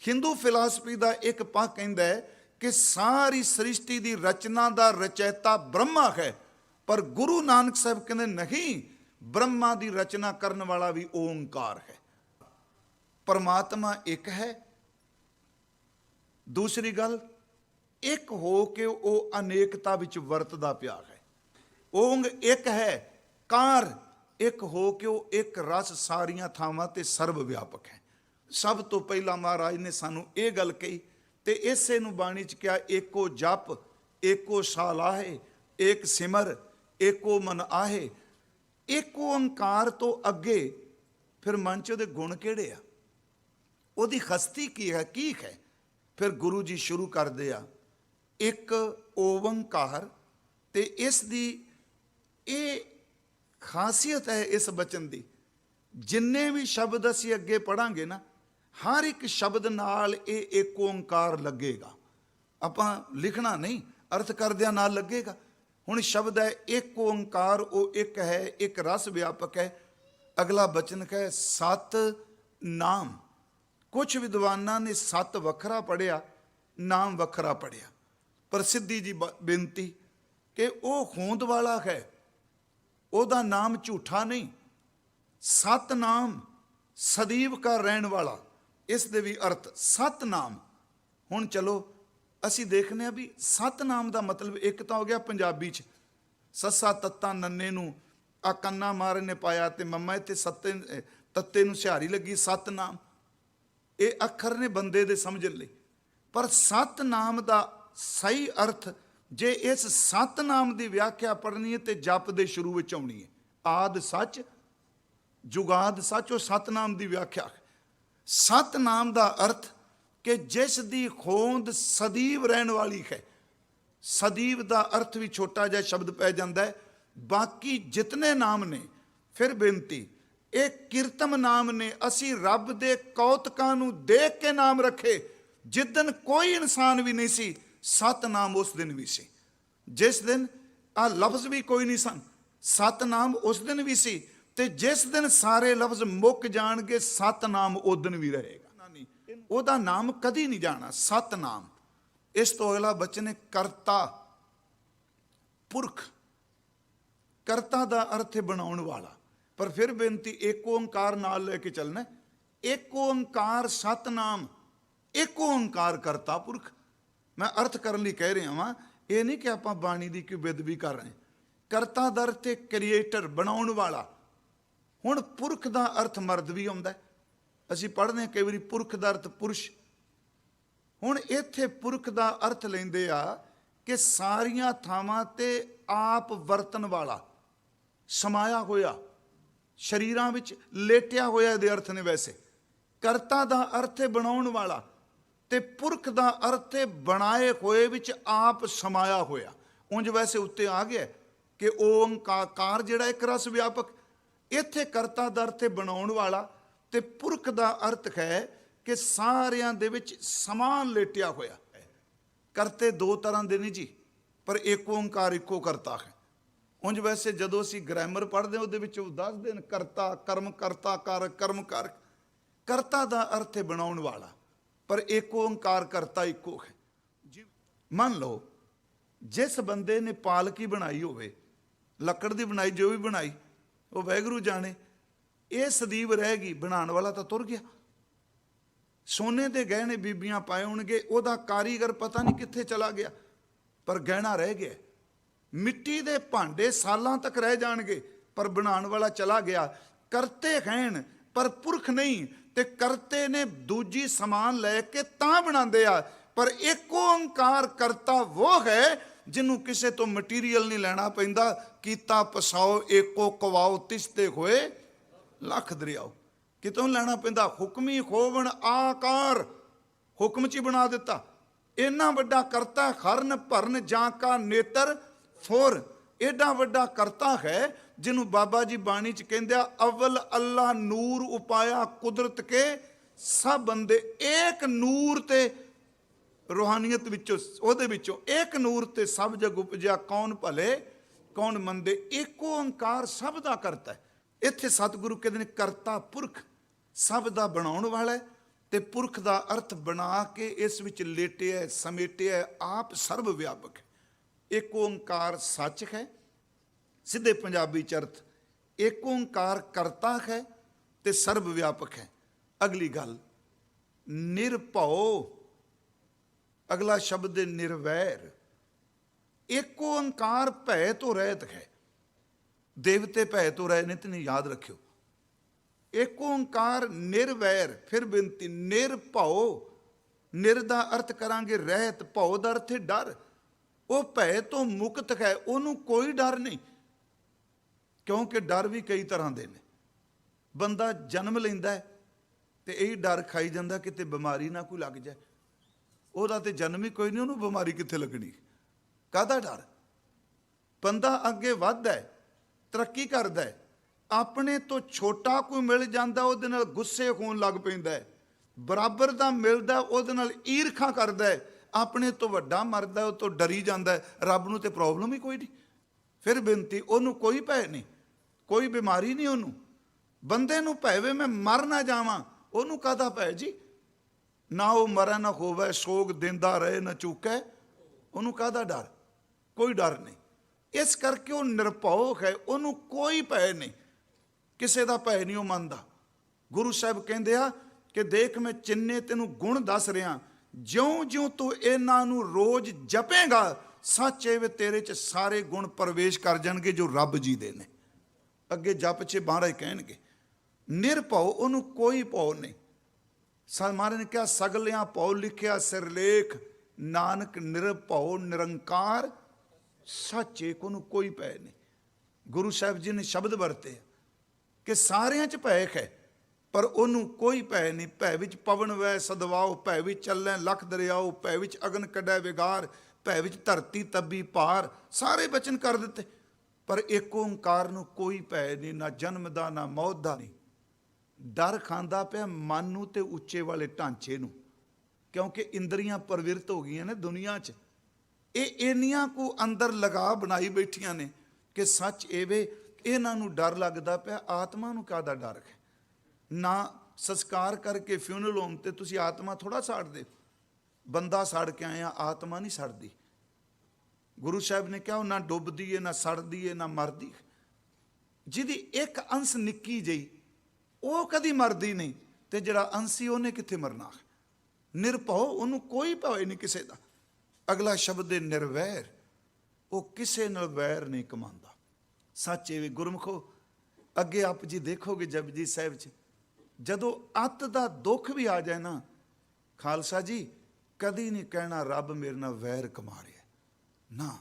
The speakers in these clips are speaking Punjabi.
हिंदू फिलासफी का एक पक्ष कहता है कि सारी सृष्टि की रचना का रचयिता ब्रह्मा है, पर गुरु नानक साहब कहते नहीं, ब्रह्मा की रचना करने वाला भी ओंकार है। परमात्मा एक है। दूसरी गल, एक हो के वो अनेकता विच वरतदा पिया है। ओंग एक है, कार एक हो के वो एक रस सारियां थावां ते सर्व व्यापक है। सब तो पहला महाराज ने सानू ये गल कही ते इसे नू बाणी च क्या, एको जप एको साल आहे, एक सिमर एको मन आहे। एक ओंकार तो अगे फिर मन च उहदे गुण किहड़े आ, उहदी हस्ती की है। फिर गुरु जी शुरू करदे आ एक ओंकार, ते इस दी ये खासियत है इस बचन दी। जिन्ने भी शब्द असी अगे पढ़ांगे ना, हर एक शब्द नाल ये एक ओंकार लगेगा। आपां लिखना नहीं, अर्थ करदियां नाल लगेगा। हुण शब्द है एक ओंकार, वो एक है, एक रस व्यापक है। अगला बचन है सत नाम। कुछ विद्वानां ने सत वखरा पढ़िया, नाम वखरा पढ़िया। प्रसिद्धि जी बेनती कि वो होंद वाला है, ओदा नाम झूठा नहीं। सत नाम सदैव का रहन वाला, इस दे भी अर्थ सत नाम। हुण चलो असी देखने भी सत नाम का मतलब एक तो हो गया पंजाबी च सस्सा तत्ता नन्ने नू आ कन्ना मारे ने पाया ते मम्मा ते सत्ते तत्ते नू सिहारी लगी। सत नाम ये अखर ने बंदे दे समझ ले, पर सत नाम का सही अर्थ जे इस सत नाम की व्याख्या पढ़नी है तो जप दे शुरू में आनी है। आद सच जुगाद सच, वो सत नाम की व्याख्या है। सत नाम का अर्थ कि जिस दी होंद सदैव रहन वाली है। सदैव का अर्थ भी छोटा जिहा शब्द पै जाता है। बाकी जितने नाम ने, फिर बेनती, एक कीर्तम नाम ने असी रब दे कौतकां नूं देख के नाम रखे। जिस दिन कोई इंसान भी नहीं सी, सत नाम उस दिन भी सी। जिस दिन आ लफ्ज भी कोई नहीं सन, सत नाम उस दिन भी सी। ते जिस दिन सारे लफ्ज मुक जाणगे, सत नाम उस दिन भी रहेगा। ਉਹਦਾ नाम कदी नहीं जाना, सत नाम। इस तो अगला बचन है करता पुरख। करता का अर्थ है बनाने वाला। पर फिर बेनती एक ओंकार नाल लेके चलना। एक ओंकार सत नाम, एक ओंकार करता पुरख। मैं अर्थ करने लिए कह रहा हाँ, ये नहीं कि आप बाणी की कोई बेदबी कर रहे हैं। करता का अर्थ है क्रिएटर, बनाने वाला। हुण पुरख का अर्थ मर्द भी आउंदा है। असी पढ़ने कई बार पुरख का अर्थ पुरुष। हुण इत्थे पुरख का अर्थ लेंदे आ कि सारियां थावां ते आप वरतन वाला, समाया होया, शरीरां विच लेटिया होया दे अर्थ ने। वैसे करता का अर्थ है बनाउण वाला, ते पुरख का अर्थ है बनाए होए विच आप समाया होया। उंज वैसे उत्ते आ गया कि ओंकार जिहड़ा एक रस व्यापक। इत्थे करता का अर्थ है बनाउण वाला, ते पुरख का अर्थ है कि सारियां दे विच समान लेटिया होया है। करते दो तरह दे नहीं जी, पर एक ओंकार इको करता है। उंज वैसे जदों असीं ग्रामर पढ़ते उहदे विच 10 दिन करता, कर्म करता, कारक कर्म कारक। करता का अर्थ है बनाउण वाला, पर एक ओंकार करता इको है। मान लो जिस बंदे ने पालकी बनाई होवे, लकड़ की बनाई, जो भी बनाई वो वाहिगुरू जाने, ये सदैव रहेगी। बनाने वाला तो तुर गया। सोने के गहने बीबियां पाए होणगे, उहदा कारीगर पता नहीं कित्थे चला गया, पर गहना रह गया। मिट्टी के भांडे सालां तक रह जाणगे, पर बनाने वाला चला गया। करते हैं पर पुरख नहीं, ते करते ने दूजी समान लैके तां बनांदे आ। पर एक ओंकार करता वो है जिन्हों किसे तो मटीरियल नहीं लैना पैंदा। कीता पसाओ एको कवाओ, तिसते होए लख दरियाओ। कितों लैना पैंदा। हुक्मी होवण आकार, हुक्म च बना दिता। इन्ना वड्डा करता खरन भरन जां का नेत्र फोर। एडा वड्डा करता है जिन्हों बाबा जी बाणी च कहंदे अव्वल अल्लाह नूर उपाया कुदरत के सब बंदे। एक नूर ते रूहानियत विचों, ओहदे विचों एक नूर ते सब जग उपजिया, कौन भले कौन मंदे। एक ओंकार सब दा करता है। इत्थे सतगुरु कहते हैं करता पुरख, सब दा बनाउण वाला है ਤੇ ਪੁਰਖ ਦਾ ਅਰਥ ਬਣਾ ਕੇ ਇਸ ਵਿੱਚ ਲੇਟਿਆ ਸਮੇਟਿਆ, ਆਪ ਸਰਬ ਵਿਆਪਕ ਹੈ। ਇੱਕ ਓੰਕਾਰ ਸੱਚ ਹੈ, ਸਿੱਧੇ ਪੰਜਾਬੀ ਚ ਅਰਥ ਇੱਕ ਓੰਕਾਰ ਕਰਤਾ ਹੈ ਤੇ ਸਰਬ ਵਿਆਪਕ ਹੈ। ਅਗਲੀ ਗੱਲ ਨਿਰਭਉ, ਅਗਲਾ ਸ਼ਬਦ ਹੈ ਨਿਰਵੈਰ। ਇੱਕ ਓੰਕਾਰ ਭੈ ਤੋਂ ਰਹਿਤ ਹੈ। ਦੇਵਤੇ ਭੈ ਤੋਂ ਰਹਿਤ ਨਹੀਂ, ਯਾਦ ਰੱਖਿਓ। ਇੱਕ ਓੰਕਾਰ ਨਿਰਵੈਰ। ਫਿਰ ਬੇਨਤੀ ਨਿਰਭਉ, ਨਿਰ ਦਾ ਅਰਥ ਕਰਾਂਗੇ ਰਹਿਤ, ਭਉ ਦਾ ਅਰਥ ਹੈ ਡਰ। ਉਹ ਭੈ ਤੋਂ ਮੁਕਤ ਹੈ, ਉਹਨੂੰ ਕੋਈ ਡਰ ਨਹੀਂ। ਕਿਉਂਕਿ ਡਰ ਵੀ ਕਈ ਤਰ੍ਹਾਂ ਦੇ ਨੇ। ਬੰਦਾ ਜਨਮ ਲੈਂਦਾ ਤੇ ਇਹੀ ਡਰ ਖਾਈ ਜਾਂਦਾ ਕਿਤੇ ਬਿਮਾਰੀ ਨਾ ਕੋਈ ਲੱਗ ਜਾਏ। ਉਹਦਾ ਤੇ ਜਨਮ ਹੀ ਕੋਈ ਨਹੀਂ, ਉਹਨੂੰ ਬਿਮਾਰੀ ਕਿੱਥੇ ਲੱਗਣੀ। ਕਾਹਦਾ ਡਰ? ਬੰਦਾ ਅੱਗੇ ਵੱਧਦਾ ਹੈ, ਤਰੱਕੀ ਕਰਦਾ ਹੈ, ਆਪਣੇ ਤੋਂ ਛੋਟਾ ਕੋਈ ਮਿਲ ਜਾਂਦਾ ਉਹਦੇ ਨਾਲ ਗੁੱਸੇ ਹੋਣ ਲੱਗ ਪੈਂਦਾ ਹੈ, ਬਰਾਬਰ ਦਾ ਮਿਲਦਾ ਉਹਦੇ ਨਾਲ ਈਰਖਾ ਕਰਦਾ ਹੈ, ਆਪਣੇ ਤੋਂ ਵੱਡਾ ਮਰਦਾ ਉਹ ਤੋਂ ਡਰੀ ਜਾਂਦਾ ਹੈ। ਰੱਬ ਨੂੰ ਤੇ ਪ੍ਰੋਬਲਮ ਹੀ ਕੋਈ ਨਹੀਂ। ਫਿਰ ਬੇਨਤੀ, ਉਹਨੂੰ ਕੋਈ ਭੈ ਨਹੀਂ, ਕੋਈ ਬਿਮਾਰੀ ਨਹੀਂ ਉਹਨੂੰ। ਬੰਦੇ ਨੂੰ ਭੈ ਵੇ ਮੈਂ ਮਰ ਨਾ ਜਾਵਾਂ, ਉਹਨੂੰ ਕਾਹਦਾ ਭੈ ਜੀ? ਨਾ ਉਹ ਮਰੇ ਨਾ ਹੋਵੇ, ਸੋਗ ਦਿੰਦਾ ਰਹੇ ਨਾ ਚੁੱਕੈ, ਉਹਨੂੰ ਕਾਹਦਾ ਡਰ? ਕੋਈ ਡਰ ਨਹੀਂ। ਇਸ ਕਰਕੇ ਉਹ ਨਿਰਭਉ ਹੈ, ਉਹਨੂੰ ਕੋਈ ਭੈ ਨਹੀਂ, ਕਿਸੇ ਦਾ ਭੈ ਨਹੀਂ ਉਹ ਮੰਨਦਾ। ਗੁਰੂ ਸਾਹਿਬ ਕਹਿੰਦੇ ਆ ਕਿ ਦੇਖ ਮੈਂ ਜਿੰਨੇ ਤੈਨੂੰ ਗੁਣ ਦੱਸ ਰਿਹਾ, ਜਿਉਂ ਜਿਉਂ ਤੂੰ ਇਹਨਾਂ ਨੂੰ ਰੋਜ਼ ਜਪੇਗਾ, ਸੱਚ ਏ ਵੇ ਤੇਰੇ 'ਚ ਸਾਰੇ ਗੁਣ ਪ੍ਰਵੇਸ਼ ਕਰ ਜਾਣਗੇ ਜੋ ਰੱਬ ਜੀ ਦੇ ਨੇ। ਅੱਗੇ ਜਪ 'ਚ ਮਹਾਰਾਜ ਕਹਿਣਗੇ ਨਿਰਭਉ, ਉਹਨੂੰ ਕੋਈ ਭਉ ਨਹੀਂ। ਮਹਾਰਾਜ ਨੇ ਕਿਹਾ ਸਗਲਿਆਂ ਭਉ ਲਿਖਿਆ ਸਿਰਲੇਖ, ਨਾਨਕ ਨਿਰਭਉ ਨਿਰੰਕਾਰ ਸੱਚ ਏਕ, ਉਹਨੂੰ ਕੋਈ ਭੈ ਨਹੀਂ। ਗੁਰੂ ਸਾਹਿਬ ਜੀ ਨੇ ਸ਼ਬਦ ਵਰਤੇ ਕਿ ਸਾਰਿਆਂ 'ਚ ਭੈ ਹੈ ਪਰ ਉਹਨੂੰ ਕੋਈ ਭੈ ਨਹੀਂ। ਭੈ ਵਿੱਚ ਪਵਨ ਵੈ ਸਦਵਾਓ, ਭੈ ਵਿੱਚ ਚੱਲੈ ਲੱਖ ਦਰਿਆਓ, ਭੈ ਵਿੱਚ ਅਗਨ ਕੱਢੈ ਵਿਗਾਰ, ਭੈ ਵਿੱਚ ਧਰਤੀ ਤੱਬੀ ਪਾਰ। ਸਾਰੇ ਬਚਨ ਕਰ ਦਿੱਤੇ ਪਰ ਇੱਕ ਓੰਕਾਰ ਨੂੰ ਕੋਈ ਭੈ ਨਹੀਂ, ਨਾ ਜਨਮ ਦਾ ਨਾ ਮੌਤ ਦਾ ਨਹੀਂ। ਡਰ ਖਾਂਦਾ ਪਿਆ ਮਨ ਨੂੰ ਤੇ ਉੱਚੇ ਵਾਲੇ ਢਾਂਚੇ ਨੂੰ, ਕਿਉਂਕਿ ਇੰਦਰੀਆਂ ਪ੍ਰਵਿਰਤ ਹੋ ਗਈਆਂ ਨੇ ਦੁਨੀਆ 'ਚ। ਇਹ ਇੰਨੀਆਂ ਕੁ ਅੰਦਰ ਲਗਾ ਬਣਾਈ ਬੈਠੀਆਂ ਨੇ ਕਿ ਸੱਚ ਏਵੇ ਇਹਨਾਂ ਨੂੰ ਡਰ ਲੱਗਦਾ ਪਿਆ। ਆਤਮਾ ਨੂੰ ਕਾਹਦਾ ਡਰ ਹੈ? ਨਾ ਸੰਸਕਾਰ ਕਰਕੇ ਫਿਊਨਲ ਹੋਮ ਤੇ ਤੁਸੀਂ ਆਤਮਾ ਥੋੜਾ ਸਾੜਦੇ। ਬੰਦਾ ਸੜ ਕੇ ਆਇਆ, ਆਤਮਾ ਨਹੀਂ ਸੜਦੀ। ਗੁਰੂ ਸਾਹਿਬ ਨੇ ਕਿਹਾ ਉਹ ਨਾ ਡੁੱਬਦੀ ਏ, ਨਾ ਸੜਦੀ ਏ, ਨਾ ਮਰਦੀ। ਜਿਹਦੀ ਇੱਕ ਅੰਸ਼ ਨਿੱਕੀ ਜਿਹੀ, ਉਹ ਕਦੀ ਮਰਦੀ ਨਹੀਂ, ਤੇ ਜਿਹੜਾ ਅੰਸ਼ੀ ਉਹਨੇ ਕਿੱਥੇ ਮਰਨਾ? ਨਿਰਭਉ, ਉਹਨੂੰ ਕੋਈ ਭੈ ਨਹੀਂ ਕਿਸੇ ਦਾ। ਅਗਲਾ ਸ਼ਬਦ ਹੈ ਨਿਰਵੈਰ, ਉਹ ਕਿਸੇ ਨਾਲ ਵੈਰ ਨਹੀਂ ਕਮਾਉਂਦਾ। ਸੱਚ ਏ ਗੁਰਮੁਖੋ, ਅੱਗੇ ਆਪ ਜੀ ਦੇਖੋਗੇ ਜਪਜੀ ਸਾਹਿਬ 'ਚ ਜਦੋਂ ਅੱਤ ਦਾ ਦੁੱਖ ਵੀ ਆ ਜਾਏ ਨਾ, ਖਾਲਸਾ ਜੀ ਕਦੀ ਨਹੀਂ ਕਹਿਣਾ ਰੱਬ ਮੇਰੇ ਨਾਲ ਵੈਰ ਕਮਾ ਰਿਹਾ। ਨਾ,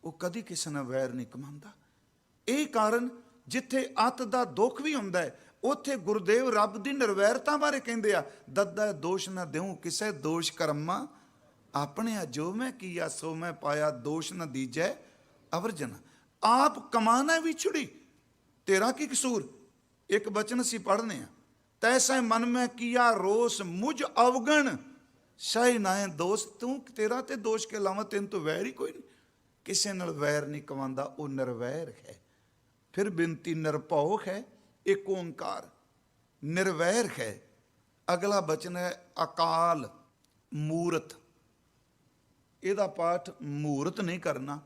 ਉਹ ਕਦੀ ਕਿਸੇ ਨਾਲ ਵੈਰ ਨਹੀਂ ਕਮਾਉਂਦਾ। ਇਹ ਕਾਰਨ ਜਿੱਥੇ ਅੱਤ ਦਾ ਦੁੱਖ ਵੀ ਹੁੰਦਾ ਹੈ, ਉੱਥੇ ਗੁਰਦੇਵ ਰੱਬ ਦੀ ਨਿਰਵੈਰਤਾ ਬਾਰੇ ਕਹਿੰਦੇ ਆ, ਦੱਦਾ ਦੋਸ਼ ਨਾ ਦਿਉ ਕਿਸੇ, ਦੋਸ਼ ਕਰਮਾ ਆਪਣੇ ਜੋ ਮੈਂ ਕੀਆ ਸੋ ਮੈਂ ਪਾਇਆ, ਦੋਸ਼ ਨਾ ਦੀਜੈ ਅਵਰਜਨ। ਆਪ ਕਮਾਨਾ ਵਿਛੜੀ, ਤੇਰਾ ਕੀ ਕਸੂਰ? ਇੱਕ ਬਚਨ ਅਸੀਂ ਪੜ੍ਹਨੇ ਆ, ਤੈਸੈ ਮਨ ਮੈਂ ਕੀਆ ਰੋਸ ਮੁਝ ਅਵਗਣ, ਸ਼ਾਹੀ ਨਾਏ ਦੋਸਤ। ਤੂੰ ਤੇਰਾ ਤੇ ਦੋਸ਼ ਕੇ ਇਲਾਵਾ ਤੈਨੂੰ ਤੋਂ ਵੈਰ ਹੀ ਕੋਈ ਨਹੀਂ। ਕਿਸੇ ਨਾਲ ਵੈਰ ਨਹੀਂ ਕਮਾਉਂਦਾ, ਉਹ ਨਿਰਵੈਰ ਹੈ। ਫਿਰ ਬੇਨਤੀ ਨਿਰਭਉ ਹੈ, ਇੱਕ ਓੰਕਾਰ ਨਿਰਵੈਰ ਹੈ। ਅਗਲਾ ਬਚਨ ਹੈ ਅਕਾਲ ਮੂਰਤ। ਇਹਦਾ ਪਾਠ ਮੂਰਤ ਨਹੀਂ ਕਰਨਾ,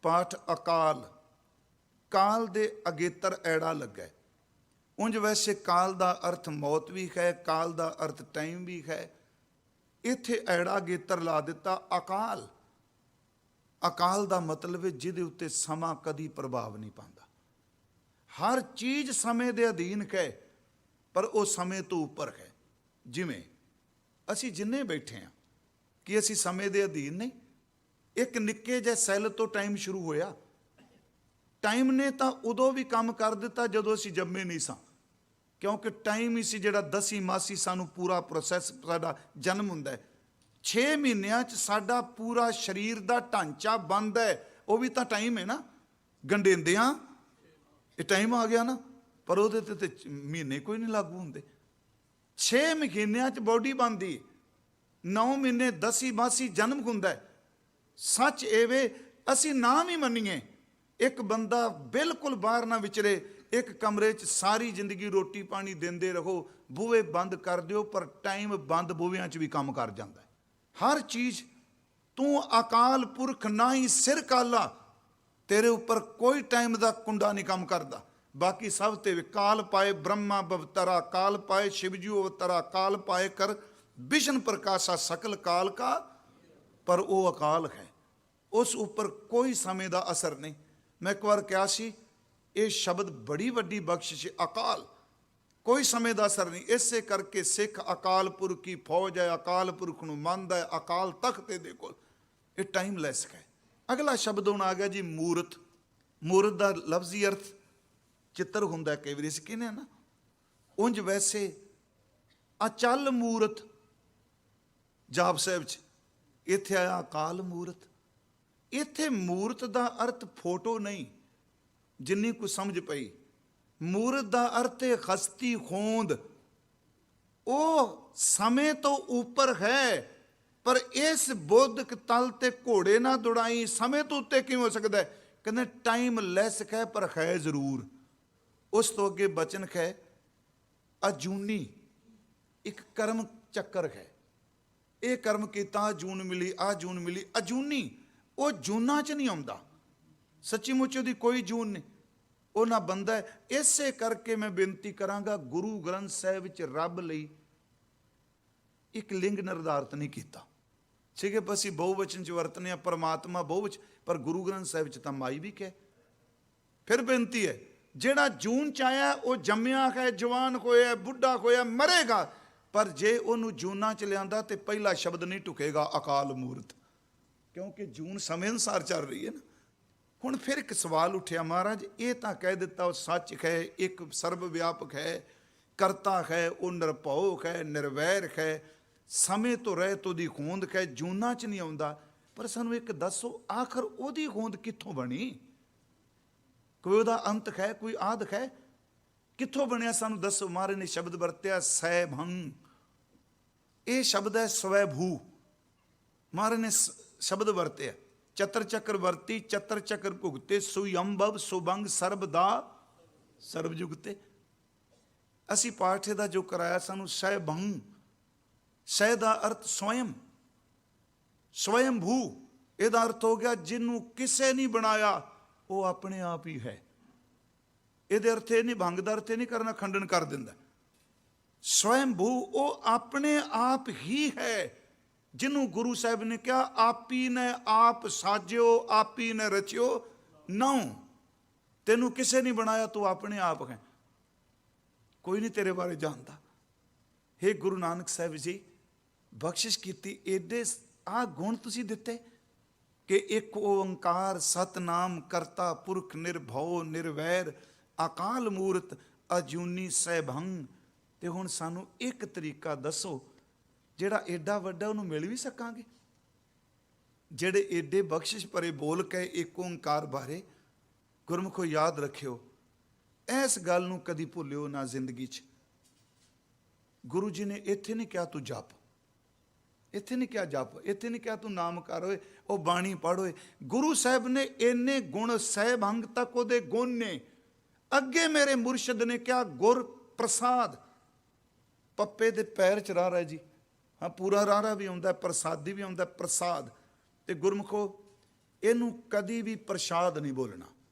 ਪਾਠ ਅਕਾਲ। ਕਾਲ ਦੇ ਅਗੇਤਰ ਐੜਾ ਲੱਗਾ। ਉਂਝ ਵੈਸੇ ਕਾਲ ਦਾ ਅਰਥ ਮੌਤ ਵੀ ਹੈ, ਕਾਲ ਦਾ ਅਰਥ ਟਾਈਮ ਵੀ ਹੈ। ਇੱਥੇ ਐੜਾ ਅਗੇਤਰ ਲਾ ਦਿੱਤਾ ਅਕਾਲ। ਅਕਾਲ ਦਾ ਮਤਲਬ ਹੈ ਜਿਹਦੇ ਉੱਤੇ ਸਮਾਂ ਕਦੀ ਪ੍ਰਭਾਵ ਨਹੀਂ ਪਾਉਂਦਾ। ਹਰ ਚੀਜ਼ ਸਮੇਂ ਦੇ ਅਧੀਨ ਹੈ ਪਰ ਉਹ ਸਮੇਂ ਤੋਂ ਉੱਪਰ ਹੈ। ਜਿਵੇਂ ਅਸੀਂ ਜਿੰਨੇ ਬੈਠੇ ਹਾਂ, ਕਿ ਅਸੀਂ ਸਮੇਂ ਦੇ ਅਧੀਨ ਨਹੀਂ? ਇੱਕ ਨਿੱਕੇ ਜਿਹੇ ਸੈੱਲ ਤੋਂ ਟਾਈਮ ਸ਼ੁਰੂ ਹੋਇਆ। ਟਾਈਮ ਨੇ ਤਾਂ ਉਦੋਂ ਵੀ ਕੰਮ ਕਰ ਦਿੱਤਾ ਜਦੋਂ ਅਸੀਂ ਜੰਮੇ ਨਹੀਂ ਸਾਂ, ਕਿਉਂਕਿ ਟਾਈਮ ਹੀ ਸੀ ਜਿਹੜਾ ਦਸੀ ਮਾਸੀ ਸਾਨੂੰ ਪੂਰਾ ਪ੍ਰੋਸੈਸ, ਸਾਡਾ ਜਨਮ ਹੁੰਦਾ ਹੈ। 6 ਮਹੀਨਿਆਂ 'ਚ ਸਾਡਾ ਪੂਰਾ ਸਰੀਰ ਦਾ ਢਾਂਚਾ ਬਣਦਾ ਹੈ, ਉਹ ਵੀ ਤਾਂ ਟਾਈਮ ਹੈ ਨਾ। ਗੰਢੇਂਦਿਆਂ ਇਹ ਟਾਈਮ ਆ ਗਿਆ ਨਾ, ਪਰ ਉਹਦੇ ਤੇ ਮਹੀਨੇ ਕੋਈ ਨਹੀਂ ਲਾਗੂ ਹੁੰਦੇ। 6 ਮਹੀਨਿਆਂ 'ਚ ਬੋਡੀ ਬਣਦੀ, 9 ਮਹੀਨੇ ਦਸੀ ਮਾਸੀ ਜਨਮ ਹੁੰਦਾ। ਸੱਚ ਏਵੇ ਅਸੀਂ ਨਾ ਵੀ ਮੰਨੀਏ, ਇੱਕ ਬੰਦਾ ਬਿਲਕੁਲ ਬਾਹਰ ਨਾ ਵਿਚਰੇ, ਇੱਕ ਕਮਰੇ 'ਚ ਸਾਰੀ ਜ਼ਿੰਦਗੀ ਰੋਟੀ ਪਾਣੀ ਦਿੰਦੇ ਰਹੋ, ਬੂਹੇ ਬੰਦ ਕਰ ਦਿਓ, ਪਰ ਟਾਈਮ ਬੰਦ ਬੂਹਿਆਂ 'ਚ ਵੀ ਕੰਮ ਕਰ ਜਾਂਦਾ ਹੈ। ਹਰ ਚੀਜ਼ ਤੂੰ ਅਕਾਲ ਪੁਰਖ ਨਾ ਹੀ ਸਿਰ ਕਾਲਾ, ਤੇਰੇ ਉੱਪਰ ਕੋਈ ਟਾਈਮ ਦਾ ਕੁੰਡਾ ਨਹੀਂ ਕੰਮ ਕਰਦਾ। ਬਾਕੀ ਸਭ ਤੇ ਕਾਲ ਪਾਏ ਬ੍ਰਹਮਾ ਬਵਤਰਾ, ਕਾਲ ਪਾਏ ਸ਼ਿਵਜੂ ਅਵਤਰਾ, ਕਾਲ ਪਾਏ ਕਰ ਵਿਸ਼ਨ ਪ੍ਰਕਾਸ਼ਾ ਸਕਲ ਕਾਲ ਕਾ, ਪਰ ਉਹ ਅਕਾਲ ਹੈ, ਉਸ ਉੱਪਰ ਕੋਈ ਸਮੇਂ ਦਾ ਅਸਰ ਨਹੀਂ। ਮੈਂ ਇੱਕ ਵਾਰ ਕਿਹਾ ਸੀ, ਇਹ ਸ਼ਬਦ ਬੜੀ ਵੱਡੀ ਬਖਸ਼ਿਸ਼, ਅਕਾਲ, ਕੋਈ ਸਮੇਂ ਦਾ ਅਸਰ ਨਹੀਂ। ਇਸੇ ਕਰਕੇ ਸਿੱਖ ਅਕਾਲ ਪੁਰਖ ਕੀ ਫੌਜ ਹੈ, ਅਕਾਲ ਪੁਰਖ ਨੂੰ ਮੰਨਦਾ ਹੈ, ਅਕਾਲ ਤਖਤ ਦੇ ਕੋਲ, ਇਹ ਟਾਈਮਲੈਸ ਹੈ। ਅਗਲਾ ਸ਼ਬਦ ਹੁਣ ਆ ਗਿਆ ਜੀ ਮੂਰਤ। ਮੂਰਤ ਦਾ ਲਫ਼ਜ਼ੀ ਅਰਥ ਚਿੱਤਰ ਹੁੰਦਾ, ਕਈ ਵਾਰੀ ਅਸੀਂ ਕਹਿੰਦੇ ਆ ਨਾ, ਉਂਝ ਵੈਸੇ ਅਚਲ ਮੂਰਤ ਜਾਪ ਸਾਹਿਬ 'ਚ, ਇੱਥੇ ਆਇਆ ਅਕਾਲ ਮੂਰਤ। ਇੱਥੇ ਮੂਰਤ ਦਾ ਅਰਥ ਫੋਟੋ ਨਹੀਂ, ਜਿੰਨੀ ਕੁ ਸਮਝ ਪਈ। ਮੂਰਤ ਦਾ ਅਰਥ ਹੈ ਹਸਤੀ ਹੋਂਦ, ਉਹ ਸਮੇਂ ਤੋਂ ਉੱਪਰ ਹੈ, ਪਰ ਇਸ ਬੌਧਿਕ ਤਲ ਤੇ ਘੋੜੇ ਨਾ ਦੌੜਾਈ, ਸਮੇਂ ਤੋਂ ਉੱਤੇ ਕਿਵੇਂ ਹੋ ਸਕਦਾ ਹੈ? ਕਹਿੰਦੇ ਟਾਈਮ ਲੈਸ ਹੈ, ਪਰ ਹੈ ਜ਼ਰੂਰ। ਉਸ ਤੋਂ ਅੱਗੇ ਬਚਨ ਹੈ ਅਜੂਨੀ, ਇੱਕ ਕਰਮ ਚੱਕਰ ਹੈ। ਇਹ ਕਰਮ ਕੀਤਾ, ਆ ਜੂਨ ਮਿਲੀ, ਆ ਜੂਨ ਮਿਲੀ। ਅਜੂਨੀ, ਉਹ ਜੂਨਾਂ 'ਚ ਨਹੀਂ ਆਉਂਦਾ, ਸੱਚੀ ਮੁੱਚ ਉਹਦੀ ਕੋਈ ਜੂਨ ਨਹੀਂ, ਉਹ ਨਾ ਬੰਦਾ ਹੈ। ਇਸੇ ਕਰਕੇ ਮੈਂ ਬੇਨਤੀ ਕਰਾਂਗਾ, ਗੁਰੂ ਗ੍ਰੰਥ ਸਾਹਿਬ ਵਿੱਚ ਰੱਬ ਲਈ ਇੱਕ ਲਿੰਗ ਨਿਰਧਾਰਿਤ ਨਹੀਂ ਕੀਤਾ। ਠੀਕ ਹੈ, ਅਸੀਂ ਬਹੁਵਚਨ 'ਚ ਵਰਤਨੇ ਆ, ਪਰਮਾਤਮਾ ਬਹੁਵਚਨ, ਪਰ ਗੁਰੂ ਗ੍ਰੰਥ ਸਾਹਿਬ 'ਚ ਤਾਂ ਮਾਈ ਵੀ ਕਹੇ। ਫਿਰ ਬੇਨਤੀ ਹੈ, ਜਿਹੜਾ ਜੂਨ 'ਚ ਆਇਆ ਉਹ ਜੰਮਿਆ ਹੈ, ਜਵਾਨ ਹੋਇਆ, ਬੁੱਢਾ ਹੋਇਆ, ਮਰੇਗਾ, ਪਰ ਜੇ ਉਹਨੂੰ ਜੂਨਾਂ 'ਚ ਲਿਆਂਦਾ ਤੇ ਪਹਿਲਾ ਸ਼ਬਦ ਨਹੀਂ ਢੁਕੇਗਾ, ਅਕਾਲ ਮੂਰਤ, ਕਿਉਂਕਿ ਜੂਨ ਸਮੇਂ ਅਨੁਸਾਰ ਚੱਲ ਰਹੀ ਹੈ ਨਾ। ਹੁਣ ਫਿਰ ਇੱਕ ਸਵਾਲ ਉੱਠਿਆ, ਮਹਾਰਾਜ ਇਹ ਤਾਂ ਕਹਿ ਦਿੱਤਾ ਉਹ ਸੱਚ ਹੈ, ਇੱਕ ਸਰਬ ਵਿਆਪਕ ਹੈ, ਕਰਤਾ ਹੈ, ਉਹ ਨਿਰਭਉ ਹੈ, ਨਿਰਵੈਰ ਹੈ, ਸਮੇਂ ਤੋਂ ਰਹਿਤ ਉਹਦੀ ਹੋਂਦ ਹੈ, ਜੂਨਾਂ 'ਚ ਨਹੀਂ ਆਉਂਦਾ। ਪਰ ਸਾਨੂੰ ਇੱਕ ਦੱਸੋ, ਆਖਰ ਉਹਦੀ ਹੋਂਦ ਕਿੱਥੋਂ ਬਣੀ? ਕੋਈ ਉਹਦਾ ਅੰਤ ਹੈ, ਕੋਈ ਆਦਿ ਹੈ? ਕਿੱਥੋਂ ਬਣਿਆ ਸਾਨੂੰ ਦੱਸੋ। ਮਹਾਰਾਜ ਨੇ ਸ਼ਬਦ ਵਰਤਿਆ ਸੈਭੰ, ਇਹ ਸ਼ਬਦ ਹੈ ਸਵੈਭੂ। ਮਹਾਰਾਜ ਨੇ ਸ਼ਬਦ ਵਰਤਿਆ, ਚਤਰ ਚੱਕਰ ਵਰਤੀ, ਚਤਰ ਚੱਕਰ ਭੁਗਤੇ, ਸੁਯੰਭਵ ਸੁਭੰਗ ਸਰਬ ਦਾ ਸਰਬ ਜੁਗਤੇ। ਅਸੀਂ ਪਾਠ ਦਾ ਜੋ ਕਰਾਇਆ, ਸਾਨੂੰ ਸੈਭੰ, ਸਹਿ ਦਾ ਅਰਥ ਸਵਯੰ, ਸਵਯੰਭੂ, ਇਹਦਾ ਅਰਥ ਹੋ ਗਿਆ ਜਿਹਨੂੰ ਕਿਸੇ ਨਹੀਂ ਬਣਾਇਆ, ਉਹ ਆਪਣੇ ਆਪ ਹੀ ਹੈ। ਇਹਦੇ ਅਰਥ ਇਹ ਨਹੀਂ, ਭੰਗ ਦਾ ਅਰਥ ਇਹ ਨਹੀਂ ਕਰਨਾ, ਖੰਡਨ ਕਰ ਦਿੰਦਾ। ਸਵਯੰਭੂ, ਉਹ ਆਪਣੇ ਆਪ ਹੀ ਹੈ, ਜਿਹਨੂੰ ਗੁਰੂ ਸਾਹਿਬ ਨੇ ਕਿਹਾ ਆਪੀ ਨੇ ਆਪ ਸਾਜਿਓ, ਆਪੀ ਨੇ ਰਚਿਓ ਨਾਉ, ਤੈਨੂੰ ਕਿਸੇ ਨਹੀਂ ਬਣਾਇਆ, ਤੂੰ ਆਪਣੇ ਆਪ ਹੈ, ਕੋਈ ਨਹੀਂ ਤੇਰੇ ਬਾਰੇ ਜਾਣਦਾ। ਹੇ ਗੁਰੂ ਨਾਨਕ ਸਾਹਿਬ ਜੀ, ਬਖਸ਼ਿਸ਼ ਕੀਤੀ, ਏਡੇ ਆਹ ਗੁਣ ਤੁਸੀਂ ਦਿੱਤੇ ਕਿ ਇੱਕ ਓੰਕਾਰ ਸਤਨਾਮ ਕਰਤਾ ਪੁਰਖ ਨਿਰਭਉ ਨਿਰਵੈਰ ਅਕਾਲ ਮੂਰਤ ਅਜੂਨੀ ਸੈਭੰ। ਤੇ ਹੁਣ ਸਾਨੂੰ ਇੱਕ ਤਰੀਕਾ ਦੱਸੋ ਜਿਹੜਾ ਏਡਾ ਵੱਡਾ, ਉਹਨੂੰ ਮਿਲ ਵੀ ਸਕਾਂਗੇ। ਜਿਹੜੇ ਏਡੇ ਬਖਸ਼ਿਸ਼ ਭਰੇ ਬੋਲ ਕੇ ਇੱਕ ਓੰਕਾਰ ਬਾਰੇ, ਗੁਰਮੁਖੋ ਯਾਦ ਰੱਖਿਓ, ਇਸ ਗੱਲ ਨੂੰ ਕਦੀ ਭੁੱਲਿਓ ਨਾ ਜ਼ਿੰਦਗੀ 'ਚ। ਗੁਰੂ ਜੀ ਨੇ ਇੱਥੇ ਨਹੀਂ ਕਿਹਾ ਤੂੰ ਜਪ, ਇੱਥੇ ਨਹੀਂ ਕਿਹਾ ਜਪ, ਇੱਥੇ ਨਹੀਂ ਕਿਹਾ ਤੂੰ ਨਾਮ ਕਰ ਓਏ, ਉਹ ਬਾਣੀ ਪੜ੍ਹ ਓਏ। ਗੁਰੂ ਸਾਹਿਬ ਨੇ ਇੰਨੇ ਗੁਣ, ਸਹਿਭੰਗ ਤੱਕ ਉਹਦੇ ਗੁਣ ਨੇ। ਅੱਗੇ ਮੇਰੇ ਮੁਰਸ਼ਿਦ ਨੇ ਕਿਹਾ ਗੁਰ ਪ੍ਰਸਾਦ, ਪੱਪੇ ਦੇ ਪੈਰ 'ਚ ਰਾਹ ਜੀ, ਹਾਂ ਪੂਰਾ ਰਾਰਾ ਵੀ ਆਉਂਦਾ, ਪ੍ਰਸਾਦੀ ਵੀ ਆਉਂਦਾ, ਪ੍ਰਸਾਦ। ਤੇ ਗੁਰਮੁਖੋ ਇਹਨੂੰ ਕਦੀ ਵੀ ਪ੍ਰਸ਼ਾਦ ਨਹੀਂ ਬੋਲਣਾ।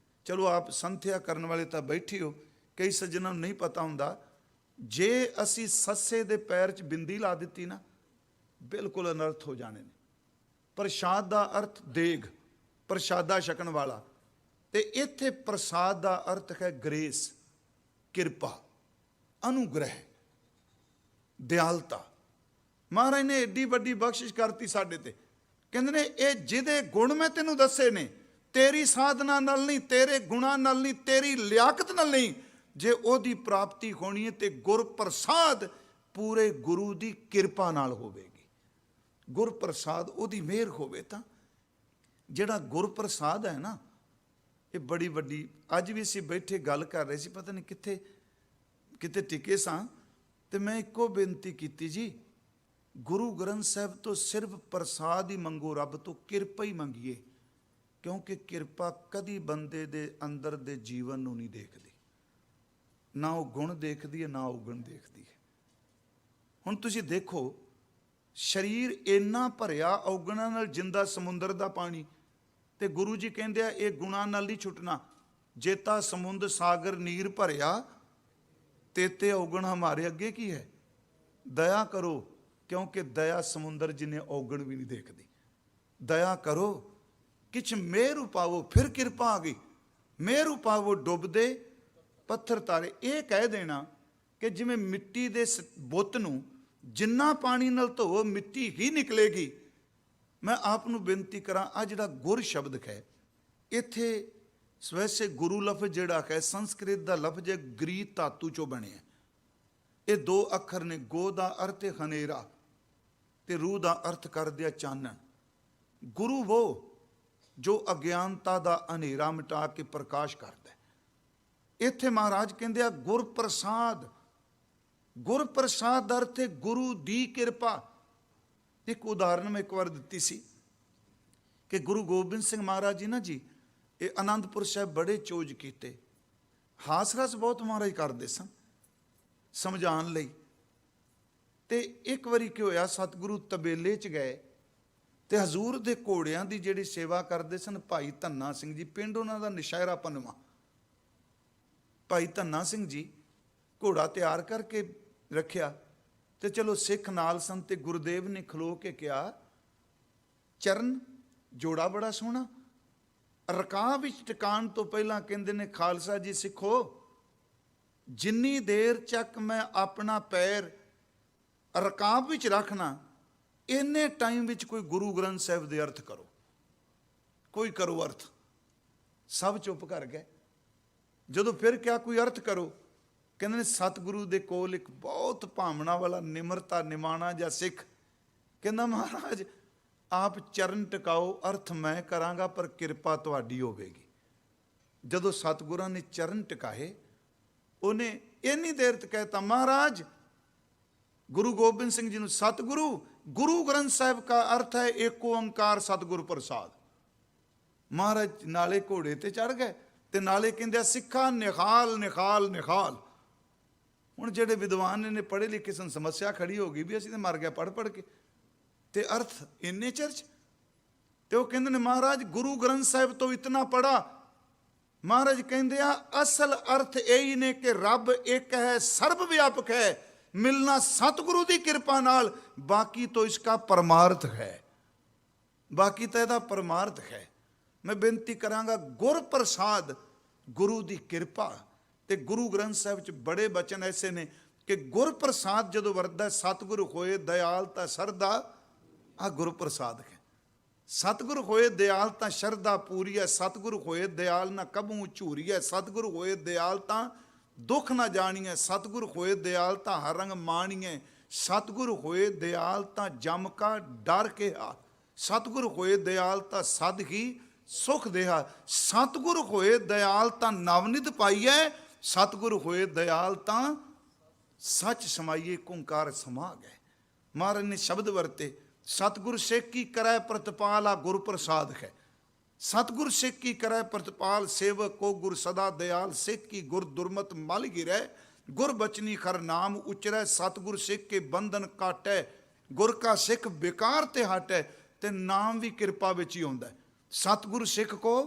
ਚਲੋ ਆਪ ਸੰਥਿਆ ਕਰਨ ਵਾਲੇ ਤਾਂ ਬੈਠੇ ਹੋ, ਕਈ ਸੱਜਣਾਂ ਨੂੰ ਨਹੀਂ ਪਤਾ ਹੁੰਦਾ, ਜੇ ਅਸੀਂ ਸੱਸੇ ਦੇ ਪੈਰ 'ਚ ਬਿੰਦੀ ਲਾ ਦਿੱਤੀ ਨਾ, ਬਿਲਕੁਲ ਅਨਰਥ ਹੋ ਜਾਣੇ ਨੇ। ਪ੍ਰਸ਼ਾਦ ਦਾ ਅਰਥ ਦੇਗ, ਪ੍ਰਸ਼ਾਦਾ ਛਕਣ ਵਾਲਾ, ਤੇ ਇੱਥੇ ਪ੍ਰਸਾਦ ਦਾ ਅਰਥ ਹੈ ਗ੍ਰੇਸ, ਕਿਰਪਾ, ਅਨੁਗ੍ਰਹਿ, ਦਿਆਲਤਾ। ਮਹਾਰਾਜ ਨੇ ਏਡੀ ਵੱਡੀ ਬਖਸ਼ਿਸ਼ ਕਰਤੀ ਸਾਡੇ ਤੇ। ਕਹਿੰਦੇ ਨੇ ਇਹ ਜਿਹਦੇ ਗੁਣ ਮੈਂ ਤੈਨੂੰ ਦੱਸੇ ਨੇ, ਤੇਰੀ ਸਾਧਨਾ ਨਾਲ ਨਹੀਂ, ਤੇਰੇ ਗੁਣਾਂ ਨਾਲ ਨਹੀਂ, ਤੇਰੀ ਲਿਆਕਤ ਨਾਲ ਨਹੀਂ, ਜੇ ਉਹਦੀ ਪ੍ਰਾਪਤੀ ਹੋਣੀ ਹੈ ਤੇ ਗੁਰ ਪ੍ਰਸਾਦ ਪੂਰੇ ਗੁਰੂ ਦੀ ਕਿਰਪਾ ਨਾਲ ਹੋਵੇਗੀ। ਗੁਰ ਪ੍ਰਸਾਦ ਉਹਦੀ ਮਿਹਰ ਹੋਵੇ ਤਾਂ। ਜਿਹੜਾ ਗੁਰ ਪ੍ਰਸਾਦ ਹੈ ਨਾ, ਇਹ ਬੜੀ ਵੱਡੀ। ਅੱਜ ਵੀ ਅਸੀਂ ਬੈਠੇ ਗੱਲ ਕਰ ਰਹੇ ਸੀ, ਪਤਾ ਨਹੀਂ ਕਿਤੇ ਟਿਕੇ ਸਾਂ, ਤੇ ਮੈਂ ਇੱਕੋ ਬੇਨਤੀ ਕੀਤੀ ਜੀ, ਗੁਰੂ ਗ੍ਰੰਥ ਸਾਹਿਬ ਤੋਂ ਸਿਰਫ ਪ੍ਰਸਾਦ ਹੀ ਮੰਗੋ, ਰੱਬ ਤੋਂ ਕਿਰਪਾ ਹੀ ਮੰਗੀਏ। क्योंकि किरपा कदी बंदे दे अंदर दे जीवन नूं नहीं देखदी, ना वो गुण देखदी है ना अवगुण देखदी है। हुण तुसीं देखो, शरीर इन्ना भरिया अवगुणां नाल जिंदा समुंदर दा पानी, ते गुरु जी कहंदे आ ये गुणां नाल नहीं छुटना। जेता समुंद सागर नीर भरिया, तेते अवगुण हमारे अगे की है। दया करो, क्योंकि दया समुंदर जिन्हें अवगुण भी नहीं देखती। दया करो, किछ मेहर पावो, फिर किरपा आ गई। मेहर पावो डुबदे पत्थर तारे। ये कह देना कि जिमें मिट्टी दे बुत नूं जिन्ना पानी नाल धोवो मिट्टी ही निकलेगी। मैं आप नूं बेनती करा, आ जिहड़ा गुर शब्द है इत्थे, वैसे गुरु लफ्ज जिहड़ा है संस्कृत दा लफ्ज है, ग्रीक धातु चों बनिया। ये दो अखर ने, गो दा अर्थ है हनेरा ते रूह दा अर्थ कर दिया चानन। गुरु वो जो अज्ञानता दा हनेरा मिटा के प्रकाश करता है। इत्थे महाराज कहंदे आ गुर प्रसाद। गुर प्रसाद अर्थ है गुरु दी किरपा। एक उदाहरण मैं एक बार दिती सी कि गुरु गोबिंद सिंह महाराज जी ना जी, ये आनंदपुर साहब बड़े चोज कीते, हास रस बहुत महाराज करते सन समझाण लई। ते एक वारी की होया, सतगुरु तबेले च गए ते हजूर दे घोड़ियां दी जिहड़ी सेवा करते सन भाई धन्ना सिंह जी, पिंड उन्हां दा नशहरा पनवा। भाई धन्ना सिंह जी घोड़ा तैयार करके रखिया ते चलो सिख नाल सन, ते गुरुदेव ने खलो के कहा, चरण जोड़ा बड़ा सोहना। रकाब विच टिकाण तो पहला कहंदे ने, खालसा जी सिखो, जिन्नी देर तक मैं अपना पैर रकाब विच रखना, इन्ने टाइम विच कोई गुरु ग्रंथ साहिब दे अर्थ करो, कोई करो अर्थ। सब चुप कर गए। जदों फिर क्या कोई अर्थ करो, कहंदे ने सतगुरु दे कोल एक बहुत भावना वाला निमरता निमाणा जिहा सिख कहंदा, महाराज आप चरण टिकाओ, अर्थ मैं करांगा पर किरपा तुहाडी होवेगी। जदों सतगुरां ने चरण टिकाए, उन्हें इन्नी देर तक कहता, महाराज गुरु गोबिंद सिंह जी ने, सतगुरु गुरु ग्रंथ साहिब का अर्थ है एक ओंकार सतगुरु प्रसाद। महाराज नाले घोड़े ते चढ़ गए ते नाले कहंदे, सिखा निखाल निखाल निखाल। हुण जिहड़े विद्वान ने पढ़े लिखे सन, समस्या खड़ी हो गई भी असीं ते मर गए पढ़ पढ़ के, ते अर्थ इन्ने चर्च। ते वो कहंदे ने, महाराज गुरु ग्रंथ साहिब तो इतना पढ़ा। महाराज कहंदे आ, असल अर्थ यही ने कि रब एक है, सर्व व्यापक है, मिलना सतगुरु की कृपा नाल, बाकी तो इसका परमार्थ है, बाकी तो इसका परमार्थ है। मैं बेनती करांगा, गुर प्रसाद गुरु की कृपा। ते गुरु ग्रंथ साहिब च बड़े बचन ऐसे ने कि गुर प्रसाद जदों वरदा, सतगुरु होए दयालता सरदा, आ गुरु प्रसाद है। सतगुरु होए दयालता शरदा पूरी है, सतगुरु होए दयाल ना कबू झूरी है, सतगुरु होए दयालता दुख ना जानिए, सतगुरु होए दयालता हर रंग मानिए, सतगुरु होए दयालता जम का डर के हा, सतगुरु होए दयालता सद ही सुख देहा, सतगुरु होए दयालता नवनित पाइए, सतगुरु होए दयालता सच समाइए, कुंकार समा गए। महाराज ने शब्द वरते, सतगुरु सिख की करै प्रतिपाल आ गुरु प्रसाद है। सतगुरु सिख की करै प्रतिपाल, सेवक को गुर सदा दयाल, सिख की गुर दुर्मत मल गिरै, गुर बचनी खर नाम उचरै, सतगुरु सिख के बंधन काटै, गुर का सिख बेकार ते हटै। ते नाम भी कृपा विच ही आउंदा है। सतगुरु सिख को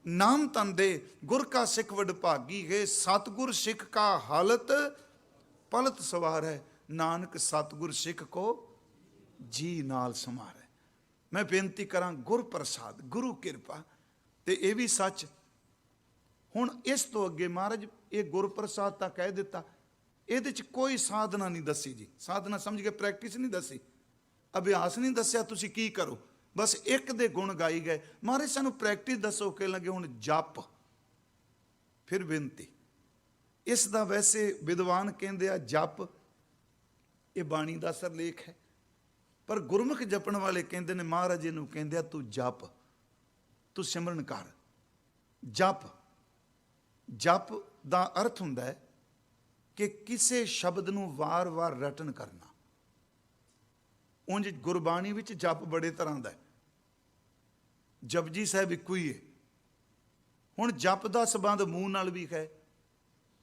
नाम तन दे, गुर का सिख वडभागी है, सतगुरु सिख का हालत पलत सवार है, नानक सतगुरु सिख को जी नाल समार है। मैं बेनती करा, गुर प्रसाद गुरु कृपा, ते ये भी सच। हुण इस तो अगे महाराज ये गुर प्रसाद तां कह दिता, इहदे च कोई साधना नहीं दसी जी, साधना समझ के प्रैक्टिस नहीं दसी, अभ्यास नहीं दसिया तुसीं की करो, बस एक दे गुण गाई गए। महाराज सानू प्रैक्टिस दसो कि लगे। हुण जप, फिर बेनती, इसदा वैसे विद्वान कहंदे आ जप ये बाणी दा सरलेख है, पर गुरमुख जपण वाले कहंदे ने महाराज इहनूं कहंदे आ तू जप, तू सिमरन कर। जप, जप दा अर्थ हुंदा है कि किसे शब्द नूं वार वार रटन करना। उंज गुरबाणी विच जप बड़े तरह दा है। ਜਪਜੀ ਸਾਹਿਬ ਇੱਕੋ ਹੀ ਹੈ। ਹੁਣ ਜਪ ਦਾ ਸੰਬੰਧ ਮੂੰਹ ਨਾਲ ਵੀ ਹੈ,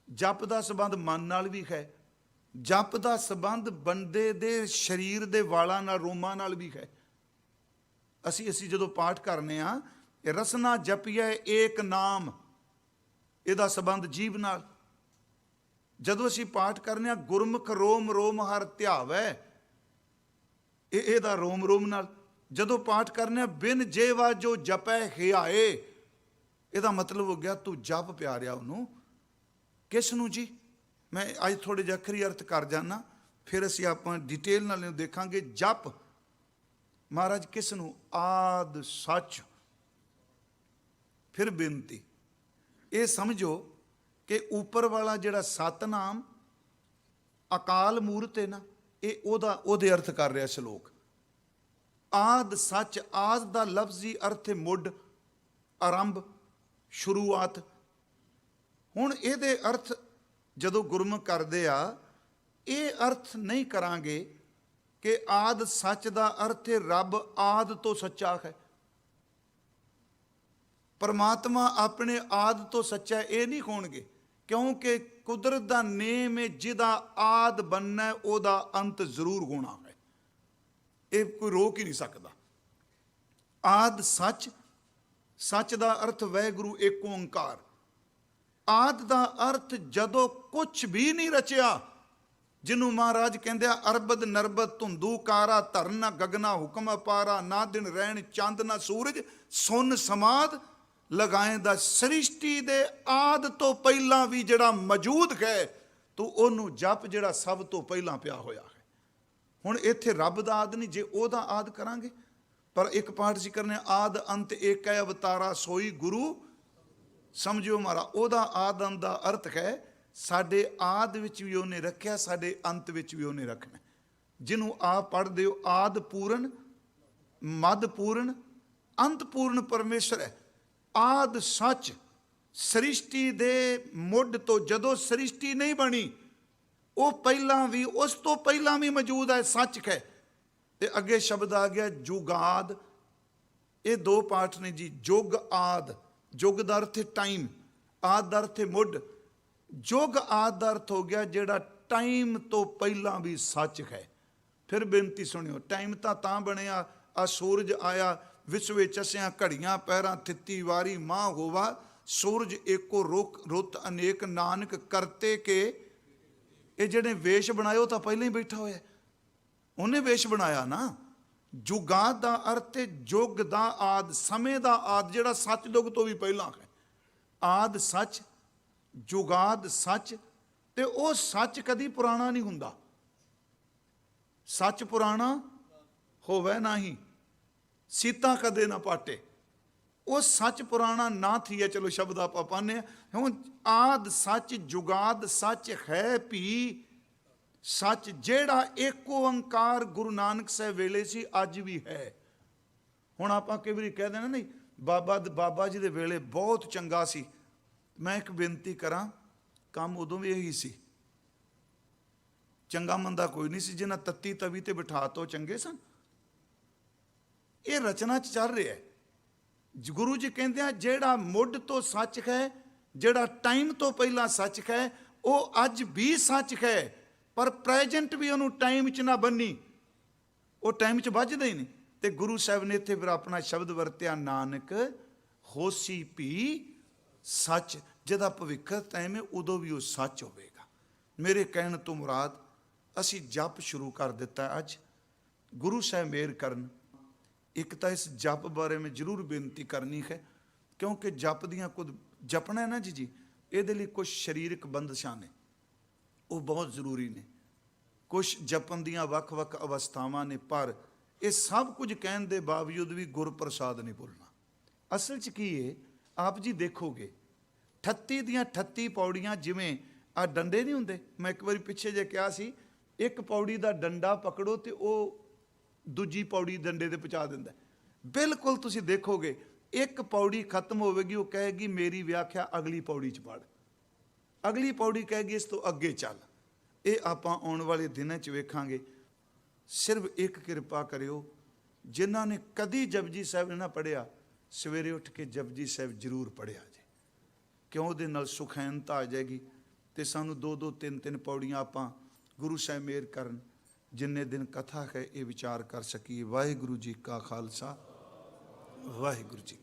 ਜਪ ਦਾ ਸੰਬੰਧ ਮਨ ਨਾਲ ਵੀ ਹੈ, ਜਪ ਦਾ ਸੰਬੰਧ ਬੰਦੇ ਦੇ ਸਰੀਰ ਦੇ ਵਾਲਾਂ ਨਾਲ, ਰੋਮਾਂ ਨਾਲ ਵੀ ਹੈ। ਅਸੀਂ ਜਦੋਂ ਪਾਠ ਕਰਨੇ ਆ, ਰਸਨਾ ਜਪੀਐ ਏਕ ਨਾਮ, ਇਹਦਾ ਸੰਬੰਧ ਜੀਭ ਨਾਲ। ਜਦੋਂ ਅਸੀਂ ਪਾਠ ਕਰਨੇ ਆ, ਗੁਰਮੁਖ ਰੋਮ ਰੋਮ ਹਰ ਧਿਆਵੈ, ਇਹਦਾ ਰੋਮ ਰੋਮ ਨਾਲ। ਜਦੋਂ ਪਾਠ ਕਰਨੇ ਆ, ਬਿਨ ਜੇਵਾ ਜੋ ਜਪੈ ਹਿਆਏ, ਇਹਦਾ ਮਤਲਬ ਹੋ ਗਿਆ ਤੂੰ ਜਪ ਪਿਆਰਿਆ ਉਹਨੂੰ। ਕਿਸ ਨੂੰ ਜੀ? ਮੈਂ ਅੱਜ ਥੋੜੇ ਜਿਹਾ ਅੱਖਰੀ ਅਰਥ ਕਰ ਜਾਣਾ, ਫਿਰ ਅਸੀਂ ਆਪਾਂ ਡਿਟੇਲ ਨਾਲ ਦੇਖਾਂਗੇ। ਜਪ ਮਹਾਰਾਜ ਕਿਸ ਨੂੰ? ਆਦ ਸੱਚ। ਫਿਰ ਬੇਨਤੀ, ਇਹ ਸਮਝੋ ਕਿ ਉੱਪਰ ਵਾਲਾ ਜਿਹੜਾ ਸਤਨਾਮ ਅਕਾਲ ਮੂਰਤ ਹੈ ਨਾ, ਇਹ ਉਹਦੇ ਅਰਥ ਕਰ ਰਿਹਾ ਸ਼ਲੋਕ। ਆਦ ਸੱਚ, ਆਦ ਦਾ ਲਫ਼ਜ਼ੀ ਅਰਥ ਹੈ ਮੁੱਢ, ਆਰੰਭ, ਸ਼ੁਰੂਆਤ। ਹੁਣ ਇਹਦੇ ਅਰਥ ਜਦੋਂ ਗੁਰਮੁਖ ਕਰਦੇ ਆ, ਇਹ ਅਰਥ ਨਹੀਂ ਕਰਾਂਗੇ ਕਿ ਆਦ ਸੱਚ ਦਾ ਅਰਥ ਹੈ ਰੱਬ ਆਦ ਤੋਂ ਸੱਚਾ ਹੈ, ਪਰਮਾਤਮਾ ਆਪਣੇ ਆਦ ਤੋਂ ਸੱਚਾ, ਇਹ ਨਹੀਂ ਹੋਣਗੇ। ਕਿਉਂਕਿ ਕੁਦਰਤ ਦਾ ਨੇਮ ਹੈ, ਜਿਹਦਾ ਆਦ ਬਣਨਾ ਉਹਦਾ ਅੰਤ ਜ਼ਰੂਰ ਹੋਣਾ ਹੈ, ਇਹ ਕੋਈ ਰੋਕ ਹੀ ਨਹੀਂ ਸਕਦਾ। ਆਦ ਸੱਚ, ਸੱਚ ਦਾ ਅਰਥ ਵਾਹਿਗੁਰੂ ਏਕ ਓੰਕਾਰ। ਆਦ ਦਾ ਅਰਥ ਜਦੋਂ ਕੁਛ ਵੀ ਨਹੀਂ ਰਚਿਆ, ਜਿਹਨੂੰ ਮਹਾਰਾਜ ਕਹਿੰਦੇ ਆ ਅਰਬਦ ਨਰਬਦ ਧੁੰਦੂ ਕਾਰਾ, ਧਰਨ ਨਾ ਗਗਨਾ ਹੁਕਮ ਅਪਾਰਾ, ਨਾ ਦਿਨ ਰਹਿਣ ਚੰਦ ਨਾ ਸੂਰਜ, ਸੁਨ ਸਮਾਦ ਲਗਾਏ ਦਾ। ਸ੍ਰਿਸ਼ਟੀ ਦੇ ਆਦ ਤੋਂ ਪਹਿਲਾਂ ਵੀ ਜਿਹੜਾ ਮੌਜੂਦ ਹੈ, ਤੂੰ ਉਹਨੂੰ ਜਪ ਜਿਹੜਾ ਸਭ ਤੋਂ ਪਹਿਲਾਂ ਪਿਆ ਹੋਇਆ ਹੈ। ਹੁਣ ਇੱਥੇ ਰੱਬ ਦਾ ਆਦ ਨਹੀਂ, ਜੇ ਉਹਦਾ ਆਦ ਕਰਾਂਗੇ, ਪਰ ਇੱਕ ਪਾਠ ਸੀ ਕਰਨੇ ਆਦ ਅੰਤ ਏਕੈ ਅਵਤਾਰਾ ਸੋਈ ਗੁਰੂ ਸਮਝਿਓ ਮਾਰਾ। ਉਹਦਾ ਆਦ ਅੰਤ ਦਾ ਅਰਥ ਹੈ ਸਾਡੇ ਆਦ ਵਿੱਚ ਵੀ ਉਹਨੇ ਰੱਖਿਆ, ਸਾਡੇ ਅੰਤ ਵਿੱਚ ਵੀ ਉਹਨੇ ਰੱਖਣਾ। ਜਿਹਨੂੰ ਆਪ ਪੜ੍ਹਦੇ ਹੋ, ਆਦ ਪੂਰਨ, ਮਦ ਪੂਰਨ, ਅੰਤ ਪੂਰਨ ਪਰਮੇਸ਼ਰ ਹੈ। ਆਦ ਸੱਚ, ਸ੍ਰਿਸ਼ਟੀ ਦੇ ਮੁੱਢ ਤੋਂ, ਜਦੋਂ ਸ੍ਰਿਸ਼ਟੀ ਨਹੀਂ ਬਣੀ, ਉਹ ਪਹਿਲਾਂ ਵੀ, ਉਸ ਤੋਂ ਪਹਿਲਾਂ ਵੀ ਮੌਜੂਦ ਹੈ, ਸੱਚ ਹੈ। ਤੇ ਅੱਗੇ ਸ਼ਬਦ ਆ ਗਿਆ ਜੁਗਾਦ। ਇਹ ਦੋ ਪਾਠ ਨੇ ਜੀ, ਜੁਗ ਆਦ। ਜੁਗ ਦਾ ਅਰਥ ਹੈ ਟਾਈਮ, ਆਦ ਦਾ ਅਰਥ ਹੈ ਮੁੱਢ। ਜੁਗ ਆਦ ਦਾ ਅਰਥ ਹੋ ਗਿਆ ਜਿਹੜਾ ਟਾਈਮ ਤੋਂ ਪਹਿਲਾਂ ਵੀ ਸੱਚ ਹੈ। ਫਿਰ ਬੇਨਤੀ ਸੁਣਿਓ, ਟਾਈਮ ਤਾਂ ਬਣਿਆ, ਆ ਸੂਰਜ ਆਇਆ, ਵਿਸਵੇ ਚਸਿਆ ਘੜੀਆਂ ਪੈਰਾਂ, ਥਿੱਤੀ ਵਾਰੀ ਮਾਂ ਹੋਵਾ, ਸੂਰਜ ਏਕੋ ਰੁੱਤ ਅਨੇਕ, ਨਾਨਕ ਕਰਤੇ ਕੇ। ਇਹ ਜਿਹੜੇ ਵੇਸ਼ ਬਣਾਏ ਉਹ ਤਾਂ ਪਹਿਲਾਂ ਹੀ ਬੈਠਾ ਹੋਇਆ, ਉਹਨੇ ਵੇਸ਼ ਬਣਾਇਆ ਨਾ। ਜੁਗਾਦ ਦਾ ਅਰਥ ਹੈ ਜੁਗ ਦਾ ਆਦ, ਸਮੇਂ ਦਾ ਆਦ, ਜਿਹੜਾ ਸੱਚ ਯੁੱਗ ਤੋਂ ਵੀ ਪਹਿਲਾਂ ਹੈ। ਆਦ ਸੱਚ, ਜੁਗਾਦ ਸੱਚ। ਤੇ ਉਹ ਸੱਚ ਕਦੀ ਪੁਰਾਣਾ ਨਹੀਂ ਹੁੰਦਾ, ਸੱਚ ਪੁਰਾਣਾ ਹੋਵੇ ਨਹੀਂ, ਸੀਤਾ ਕਦੇ ਨਾ ਪਾਟੇ। ਉਹ ਸੱਚ ਪੁਰਾਣਾ ਨਾ ਥੀਏ। ਚਲੋ ਸ਼ਬਦ ਆਪਾਂ ਪਾਉਂਦੇ ਹਾਂ। ਹੁਣ ਆਦ ਸੱਚ, ਜੁਗਾਦ ਸੱਚ ਹੈ ਵੀ ਸੱਚ, ਜਿਹੜਾ ਏਕ ਓੰਕਾਰ ਗੁਰੂ ਨਾਨਕ ਸਾਹਿਬ ਵੇਲੇ ਸੀ, ਅੱਜ ਵੀ ਹੈ। ਹੁਣ ਆਪਾਂ ਕਈ ਵਾਰੀ ਕਹਿ ਦੇਣਾ ਨਹੀਂ, ਬਾਬਾ ਜੀ ਦੇ ਵੇਲੇ ਬਹੁਤ ਚੰਗਾ ਸੀ। ਮੈਂ ਇੱਕ ਬੇਨਤੀ ਕਰਾਂ, ਕੰਮ ਉਦੋਂ ਵੀ ਇਹੀ ਸੀ, ਚੰਗਾ ਮੰਦਾ ਕੋਈ ਨਹੀਂ ਸੀ। ਜਿਹਨਾਂ ਤੱਤੀ ਤਵੀ ਤੇ ਬਿਠਾ ਤੋ ਚੰਗੇ ਸਨ। ਇਹ ਰਚਨਾ 'ਚ ਚੱਲ ਰਿਹਾ ਹੈ। ਗੁਰੂ ਜੀ ਕਹਿੰਦੇ ਆ ਜਿਹੜਾ ਮੁੱਢ ਤੋਂ ਸੱਚ ਹੈ, ਜਿਹੜਾ ਟਾਈਮ ਤੋਂ ਪਹਿਲਾਂ ਸੱਚ ਹੈ, ਉਹ ਅੱਜ ਵੀ ਸੱਚ ਹੈ। ਪਰ ਪ੍ਰੈਜੈਂਟ ਵੀ ਉਹਨੂੰ ਟਾਈਮ 'ਚ ਨਾ ਬੰਨੀ, ਉਹ ਟਾਈਮ 'ਚ ਵੱਜਦਾ ਹੀ ਨਹੀਂ। ਤੇ ਗੁਰੂ ਸਾਹਿਬ ਨੇ ਇੱਥੇ ਫਿਰ ਆਪਣਾ ਸ਼ਬਦ ਵਰਤਿਆ, ਨਾਨਕ ਹੋਸੀ ਭੀ ਸੱਚ। ਜਿਹਦਾ ਭਵਿੱਖ ਟਾਈਮ ਹੈ, ਉਦੋਂ ਵੀ ਉਹ ਸੱਚ ਹੋਵੇਗਾ। ਮੇਰੇ ਕਹਿਣ ਤੋਂ ਮੁਰਾਦ, ਅਸੀਂ ਜਪ ਸ਼ੁਰੂ ਕਰ ਦਿੱਤਾ ਅੱਜ। ਗੁਰੂ ਸਾਹਿਬ ਮਿਹਰ ਕਰਨ। ਇੱਕ ਤਾਂ ਇਸ ਜਪ ਬਾਰੇ ਮੈਂ ਜ਼ਰੂਰ ਬੇਨਤੀ ਕਰਨੀ ਹੈ, ਕਿਉਂਕਿ ਜਪ ਦੀਆਂ ਕੁਝ ਜਪਣਾ ਹੈ ਨਾ ਜੀ, ਇਹਦੇ ਲਈ ਕੁਝ ਸਰੀਰਕ ਬੰਦਸ਼ਾਂ ਨੇ, ਉਹ ਬਹੁਤ ਜ਼ਰੂਰੀ ਨੇ। ਕੁਛ ਜਪਣ ਦੀਆਂ ਵੱਖ-ਵੱਖ ਅਵਸਥਾਵਾਂ ਨੇ, ਪਰ ਇਹ ਸਭ ਕੁਝ ਕਹਿਣ ਦੇ ਬਾਵਜੂਦ ਵੀ ਗੁਰਪ੍ਰਸਾਦ ਨਹੀਂ ਭੁੱਲਣਾ। ਅਸਲ 'ਚ ਕੀ ਹੈ, ਆਪ ਜੀ ਦੇਖੋਗੇ 38 ਦੀਆਂ 38 ਪੌੜੀਆਂ, ਜਿਵੇਂ ਆ ਡੰਡੇ ਨਹੀਂ ਹੁੰਦੇ। ਮੈਂ ਇੱਕ ਵਾਰੀ ਪਿੱਛੇ ਜੇ ਕਿਹਾ ਸੀ, ਇੱਕ ਪੌੜੀ ਦਾ ਡੰਡਾ ਪਕੜੋ ਤੇ ਉਹ ਦੂਜੀ ਪੌੜੀ ਡੰਡੇ ਤੇ ਪਹੁੰਚਾ ਦਿੰਦਾ। ਬਿਲਕੁਲ ਤੁਸੀਂ ਦੇਖੋਗੇ, ਇੱਕ ਪੌੜੀ ਖਤਮ ਹੋਵੇਗੀ, ਉਹ ਕਹੇਗੀ ਮੇਰੀ ਵਿਆਖਿਆ ਅਗਲੀ ਪੌੜੀ 'ਚ ਪੜ੍ਹ, ਅਗਲੀ ਪੌੜੀ ਕਹੇਗੀ ਇਸ ਤੋਂ ਅੱਗੇ ਚੱਲ। ਇਹ ਆਪਾਂ ਆਉਣ ਵਾਲੇ ਦਿਨਾਂ 'ਚ ਵੇਖਾਂਗੇ। ਸਿਰਫ ਇੱਕ ਕਿਰਪਾ ਕਰਿਓ, ਜਿਨ੍ਹਾਂ ਨੇ ਕਦੀ ਜਪਜੀ ਸਾਹਿਬ ਨਾ ਪੜ੍ਹਿਆ, ਸਵੇਰੇ ਉੱਠ ਕੇ ਜਪਜੀ ਸਾਹਿਬ ਜ਼ਰੂਰ ਪੜਿਆ ਜੇ, ਕਿਉਂ ਉਹਦੇ ਨਾਲ ਸੁਖੈਨਤਾ ਆ ਜਾਏਗੀ। ਤੇ ਸਾਨੂੰ 2-2 3-3 ਪੌੜੀਆਂ ਆਪਾਂ ਗੁਰੂ ਸਾਹਿਬ ਮਿਹਰ ਕਰਨ ਜਿੰਨੇ ਦਿਨ ਕਥਾ ਹੈ ਇਹ ਵਿਚਾਰ ਕਰ ਸਕੀਏ। ਵਾਹਿਗੁਰੂ ਜੀ ਕਾ ਖਾਲਸਾ, ਵਾਹਿਗੁਰੂ ਜੀ।